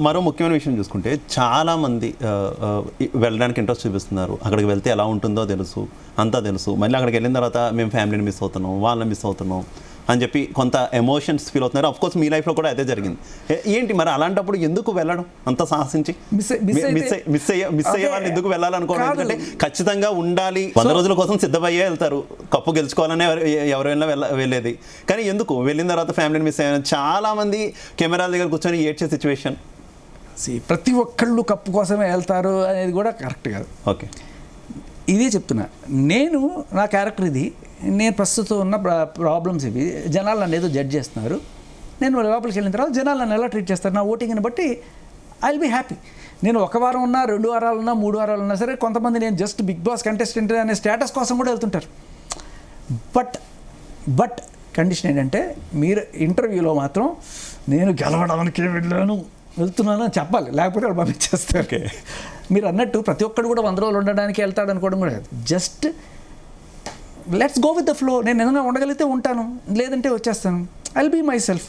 మరో ముఖ్యమైన విషయం చూసుకుంటే చాలామంది వెళ్ళడానికి ఇంట్రెస్ట్ చూపిస్తున్నారు. అక్కడికి వెళ్తే ఎలా ఉంటుందో తెలుసు, అంతా తెలుసు. మళ్ళీ అక్కడికి వెళ్ళిన తర్వాత మేము ఫ్యామిలీని మిస్ అవుతున్నాం, వాళ్ళని మిస్ అవుతున్నాం అని చెప్పి కొంత ఎమోషన్స్ ఫీల్ అవుతున్నారు. అఫ్కోర్స్ మీ లైఫ్లో కూడా అదే జరిగింది. ఏంటి మరి అలాంటప్పుడు ఎందుకు వెళ్ళడం అంత సాహసించి? మిస్ అయ్యే వాళ్ళు ఎందుకు వెళ్ళాలనుకోవడం? ఎందుకంటే ఖచ్చితంగా ఉండాలి, 100 రోజుల కోసం సిద్ధమయ్యే వెళ్తారు, కప్పు గెలుచుకోవాలనే ఎవరైనా వెళ్ళేది. కానీ ఎందుకు వెళ్ళిన తర్వాత ఫ్యామిలీని మిస్ అయ్యాను? చాలామంది కెమెరాల దగ్గర కూర్చొని ఏడ్చే సిచ్యువేషన్. ప్రతి ఒక్కళ్ళు కప్పు కోసమే వెళ్తారు అనేది కూడా కరెక్ట్ కాదు. ఓకే, ఇదే చెప్తున్నా నేను. నా క్యారెక్టర్ ఇది. నేను ప్రస్తుతం ఉన్న ప్రాబ్లమ్స్ ఇవి. జనాలు నన్ను ఏదో జడ్జ్ చేస్తున్నారు. నేను లోపలికి వెళ్ళిన తర్వాత జనాలు నన్ను ఎలా ట్రీట్ చేస్తారు, నా ఓటింగ్ని బట్టి ఐ విల్ బీ హ్యాపీ. నేను 1 వారం ఉన్నా, 2 వారాలు ఉన్నా, 3 వారాలు ఉన్నా సరే, కొంతమంది నేను జస్ట్ బిగ్ బాస్ కంటెస్టెంట్ అనే స్టేటస్ కోసం కూడా వెళ్తుంటారు. బట్ కండిషన్ ఏంటంటే, మీరు ఇంటర్వ్యూలో మాత్రం నేను గెలవడానికి వెళ్తున్నాను అని చెప్పాలి, లేకపోతే వాళ్ళు పంపించేస్తారు. ఓకే, మీరు అన్నట్టు ప్రతి ఒక్కడు కూడా 100 రోజులు ఉండడానికి వెళ్తాడు అనుకోవడం కూడా లేదు. Just let's go with the flow. నేను ఏదైనా ఉండగలిగితే ఉంటాను, లేదంటే వచ్చేస్తాను, I will be myself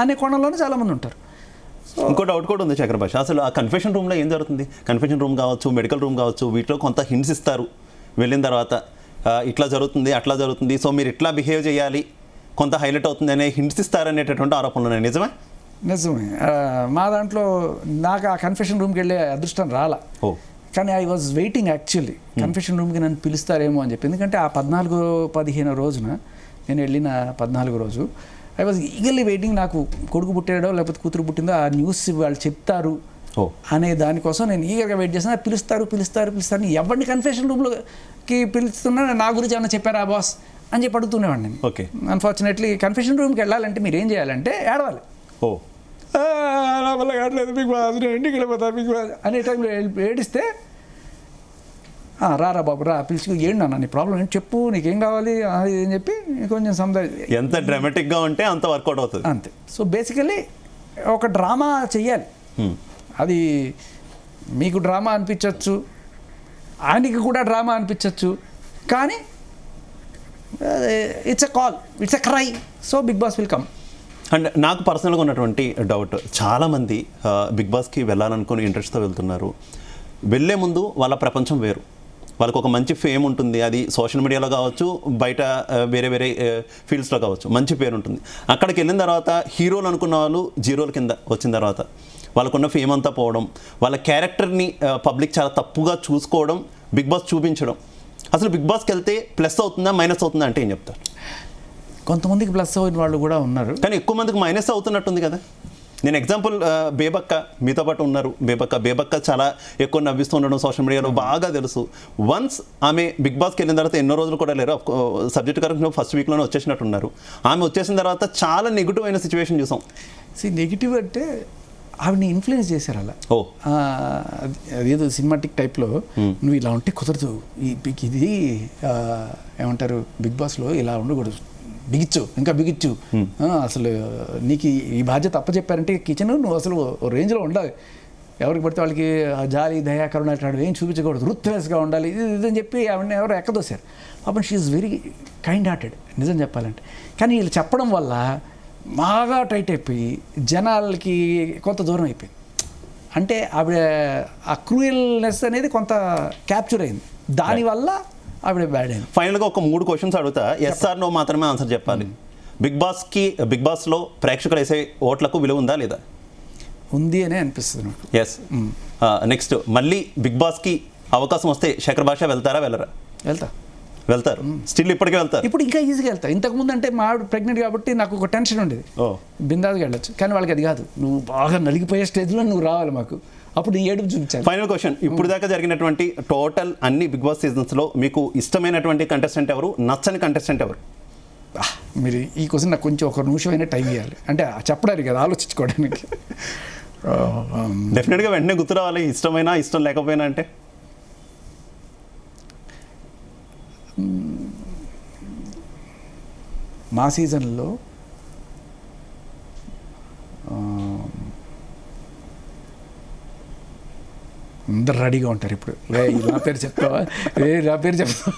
అనే కోణంలోనే చాలామంది ఉంటారు. ఇంకో డౌట్ కూడా ఉంది చక్ర భాష, అసలు ఆ కన్ఫెషన్ రూమ్లో ఏం జరుగుతుంది? కన్ఫెషన్ రూమ్ కావచ్చు, మెడికల్ రూమ్ కావచ్చు, వీటిలో కొంత హింట్స్ ఇస్తారు వెళ్ళిన తర్వాత, ఇట్లా జరుగుతుంది, అట్లా జరుగుతుంది, సో మీరు ఇట్లా బిహేవ్ చేయాలి, కొంత హైలైట్ అవుతుంది అనే హింట్స్ ఇస్తారనేటటువంటి ఆరోపణలు ఉన్నాయి. నిజమే? మా దాంట్లో నాకు ఆ కన్ఫెషన్ రూమ్కి వెళ్ళే అదృష్టం రాలా. కానీ I was waiting actually confession రూమ్కి నన్ను పిలుస్తారేమో అని చెప్పి. ఎందుకంటే ఆ 14-15 రోజున, నేను వెళ్ళిన 14 రోజు ఐ వాజ్ ఈగర్లీ వెయిటింగ్. నాకు కొడుకు పుట్టాడో లేకపోతే కూతురు పుట్టిందో ఆ న్యూస్ వాళ్ళు చెప్తారు అనే దానికోసం నేను ఈగర్గా వెయిట్ చేసిన. పిలుస్తారు ఎవరిని కన్ఫెషన్ రూమ్లోకి పిలుస్తున్నా నా గురించి ఏమన్నా చెప్పారా బాస్ అని చెప్పి అడుగుతునేవాడిని నేను. ఓకే, అన్ఫార్చునేట్లీ కన్ఫెషన్ రూమ్కి వెళ్ళాలంటే మీరు ఏం చేయాలంటే ఏడవాలి. నా వల్ల కావట్లేదు బిగ్ బాస్, నేను ఇంటికి వెళ్ళిపోతా బిగ్ బాస్ అనే టైంలో ఏడిస్తే, రారా బాబు రా, పిలిచి ఏంటి నీ ప్రాబ్లం ఏంటి చెప్పు, నీకేం కావాలి అది అని చెప్పి కొంచెం ఎంత డ్రామాటిక్గా ఉంటే అంత వర్కౌట్ అవుతుంది అంతే. సో బేసికలీ ఒక డ్రామా చెయ్యాలి. అది మీకు డ్రామా అనిపించవచ్చు, ఆయనకి కూడా డ్రామా అనిపించవచ్చు, కానీ it's a call, it's a cry. So Bigg Boss will come. And నాకు పర్సనల్గా ఉన్నటువంటి డౌట్, చాలామంది బిగ్ బాస్కి వెళ్ళాలనుకుని ఇంట్రెస్ట్తో వెళ్తున్నారు. వెళ్ళే ముందు వాళ్ళ ప్రపంచం వేరు, వాళ్ళకు ఒక మంచి ఫేమ్ ఉంటుంది, అది సోషల్ మీడియాలో కావచ్చు, బయట వేరే ఫీల్డ్స్లో కావచ్చు, మంచి పేరు ఉంటుంది. అక్కడికి వెళ్ళిన తర్వాత హీరోలు అనుకున్న వాళ్ళు జీరోల కింద వచ్చిన తర్వాత వాళ్ళకున్న ఫేమ్ అంతా పోవడం, వాళ్ళ క్యారెక్టర్ని పబ్లిక్ చాలా తప్పుగా చూసుకోవడం, బిగ్ బాస్ చూపించడం. అసలు బిగ్ బాస్కి వెళ్తే ప్లస్ అవుతుందా మైనస్ అవుతుందా అంటే ఏం చెప్తారు? కొంతమందికి ప్లస్ అయిన వాళ్ళు కూడా ఉన్నారు, కానీ ఎక్కువ మందికి మైనస్ అవుతున్నట్టుంది కదా. నేను ఎగ్జాంపుల్ బేబక్క మీతో పాటు ఉన్నారు. బేబక్క చాలా ఎక్కువ నవ్విస్తూ ఉండడం సోషల్ మీడియాలో బాగా తెలుసు. వన్స్ ఆమె బిగ్ బాస్కి వెళ్ళిన తర్వాత ఎన్నో రోజులు కూడా లేరు, సబ్జెక్ట్ కరెక్ట్ ఫస్ట్ వీక్లోనే వచ్చేసినట్టున్నారు. ఆమె వచ్చేసిన తర్వాత చాలా నెగిటివ్ అయిన సిచ్యువేషన్ చూసాం. నెగిటివ్ అంటే ఆవిడని ఇన్ఫ్లుయెన్స్ చేశారు అలా. అదేదో సినిమాటిక్ టైప్లో నువ్వు ఇలా ఉంటే కుదరదు, ఇది ఏమంటారు బిగ్ బాస్లో ఇలా ఉండకూడదు, బిగిచ్చు అసలు నీకు ఈ బాధ్యత అప్పచెప్పారంటే కిచెన్ నువ్వు అసలు రేంజ్లో ఉండాలి, ఎవరికి పడితే వాళ్ళకి జాలి దయా కరుణ అట్లాంటివి ఏం చూపించకూడదు, రూత్లెస్గా ఉండాలి, ఇదని చెప్పి ఆవిడని ఎవరు ఎక్కదోశారు. పాపం she is very kind hearted నిజం చెప్పాలంటే. కానీ వీళ్ళు చెప్పడం వల్ల బాగా టైట్ అయిపోయి జనాలకి కొంత దూరం అయిపోయింది. అంటే ఆవిడ ఆ క్రూయల్నెస్ అనేది కొంత క్యాప్చర్ అయింది, దానివల్ల ఆవిడ బ్యాడ్ అయింది. ఫైనల్గా ఒక 3 క్వశ్చన్స్ అడుగుతా, ఎస్ ఆర్ నో మాత్రమే ఆన్సర్ చెప్పాలి. బిగ్ బాస్లో ప్రేక్షకులు వేసే ఓట్లకు విలువ ఉందా లేదా? ఉంది అనే అనిపిస్తుంది నాకు. ఎస్. నెక్స్ట్, మళ్ళీ బిగ్ బాస్కి అవకాశం వస్తే శేఖర్ భాష వెళ్తారా వెళ్ళరా? వెళ్తారు. స్టిల్ ఇప్పటికే వెళ్తారు. ఇప్పుడు ఇంకా ఈజీగా వెళ్తారు. ఇంతకుముందు అంటే మా ఆవిడ ప్రెగ్నెంట్ కాబట్టి నాకు ఒక టెన్షన్ ఉండేది, బిందాస్గా వెళ్ళొచ్చు. కానీ వాళ్ళకి అది కాదు, నువ్వు బాగా నలిగిపోయే స్టేజ్లో నువ్వు రావాలి మాకు, అప్పుడు నీ ఏడుపు చూపించాను. ఫైనల్ క్వశ్చన్, ఇప్పుడు దాకా జరిగినటువంటి టోటల్ అన్ని బిగ్ బాస్ సీజన్స్లో మీకు ఇష్టమైనటువంటి కంటెస్టెంట్ ఎవరు, నచ్చని కంటెస్టెంట్ ఎవరు? మీరు ఈ క్వశ్చన్ నాకు కొంచెం 1 నిమిషం అయినా టైం ఇవ్వాలి, అంటే చెప్పడానికి కదా, ఆలోచించుకోవడానికి. డెఫినెట్గా వెంటనే గుర్తు రావాలి, ఇష్టమైనా ఇష్టం లేకపోయినా అంటే. మా సీజన్లో అందరు రెడీగా ఉంటారు ఇప్పుడు, నా పేరు చెప్తావా, నా పేరు చెప్తావా.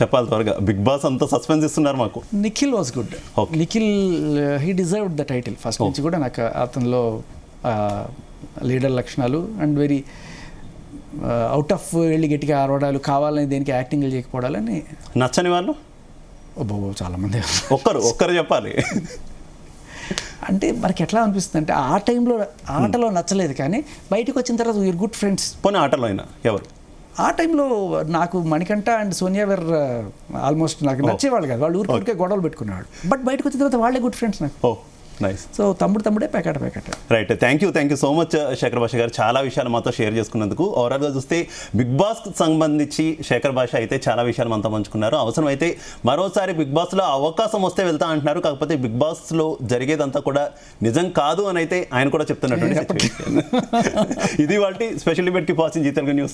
చెప్పాలి త్వరగా, బిగ్ బాస్ అంతా సస్పెన్స్ ఇస్తున్నారు మాకు. Nikhil was good. Okay. Nikhil he deserved the title first నుంచి కూడా. నాకు అతనిలో లీడర్ లక్షణాలు అండ్ వెరీ అవుట్ ఆఫ్ వెళ్ళి గట్టిగా అరవడాలు, కావాలని దేనికి యాక్టింగ్లు చేయకపోవడాలని. నచ్చని వాళ్ళు చాలామంది. ఒక్కరు చెప్పాలి. అంటే మనకి ఎట్లా అనిపిస్తుంది అంటే ఆ టైంలో ఆటలో నచ్చలేదు, కానీ బయటకు వచ్చిన తర్వాత వీఆర్ గుడ్ ఫ్రెండ్స్. పోనీ ఆటలో అయినా ఎవరు? ఆ టైంలో నాకు Manikanta and Sonia wear almost నాకు నచ్చేవాళ్ళు కాదు. వాళ్ళు ఊరికే గొడవలు పెట్టుకునేవాడు. బట్ బయటకు వచ్చిన తర్వాత వాళ్ళే గుడ్ ఫ్రెండ్స్ నాకు. ఓ నైస్. సో తమ్ముడే పేకాట. Right, thank you so much Shekhar Basha garu, చాలా విషయాలు మాతో షేర్ చేసుకున్నందుకు. ఓవరాల్గా చూస్తే బిగ్ బాస్కి సంబంధించి శేఖర్ భాష అయితే చాలా విషయాలు మనతో పంచుకున్నారు. అవసరమైతే మరోసారి బిగ్ బాస్లో అవకాశం వస్తే వెళ్తా అంటున్నారు. కాకపోతే బిగ్ బాస్లో జరిగేదంతా కూడా నిజం కాదు అని అయితే ఆయన కూడా చెప్తున్నటువంటి సిచ్యువేషన్. ఇది వాటి స్పెషల్ డిబేట్కి వాచింగ్ జీ తెలుగు న్యూస్.